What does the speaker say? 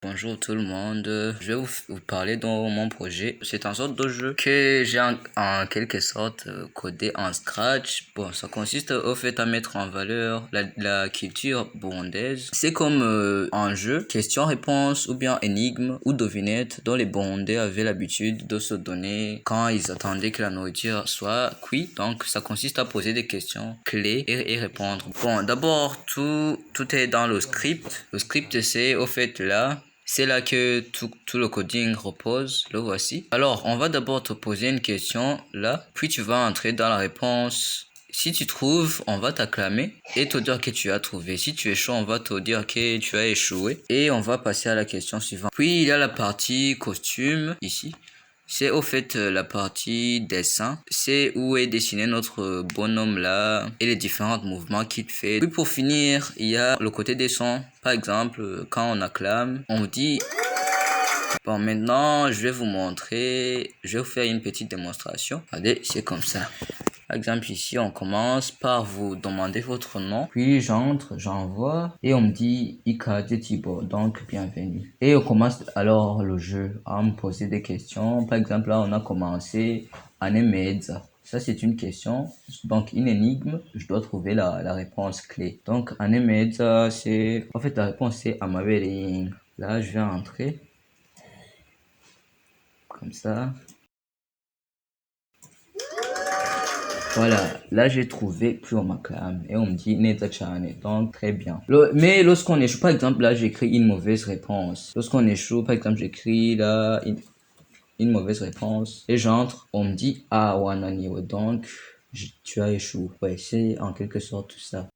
Bonjour tout le monde, je vais vous parler de mon projet. C'est un sorte de jeu que j'ai en quelque sorte codé en Scratch. Bon, ça consiste au fait à mettre en valeur la culture burundaise. C'est comme un jeu, question-réponse ou bien énigme ou devinette dont les Burundais avaient l'habitude de se donner quand ils attendaient que la nourriture soit cuite. Donc ça consiste à poser des questions clés et répondre. Bon, d'abord tout est dans le script. Le script c'est au fait là. C'est là que tout le coding repose, le voici. Alors, on va d'abord te poser une question là, puis tu vas entrer dans la réponse. Si tu trouves, on va t'acclamer et te dire que tu as trouvé. Si tu échoues, on va te dire que tu as échoué. Et on va passer à la question suivante. Puis, il y a la partie costume ici. C'est au fait la partie dessin. C'est où est dessiné notre bonhomme là et les différents mouvements qu'il fait. Puis pour finir, il y a le côté des sons. Par exemple, quand on acclame, on dit... Bon, maintenant, je vais vous montrer. Je vais vous faire une petite démonstration. Regardez, c'est comme ça. Par exemple, ici, on commence par vous demander votre nom. Puis, j'envoie. Et on me dit Ikade Thibaut. Donc, bienvenue. Et on commence alors le jeu à me poser des questions. Par exemple, là, on a commencé Anemedza. Ça, c'est une question. Donc, une énigme. Je dois trouver la réponse clé. Donc, Anemedza, c'est... En fait, la réponse, c'est Amabering. Là, je vais entrer. Comme ça. Voilà, là j'ai trouvé, puis on m'acclame et on me dit Neta Chane, donc très bien. Mais lorsqu'on échoue, par exemple, là j'écris une mauvaise réponse. Lorsqu'on échoue, par exemple, j'écris là une mauvaise réponse et j'entre, on me dit Ah, Wananiwe, donc tu as échoué. Ouais, c'est en quelque sorte tout ça.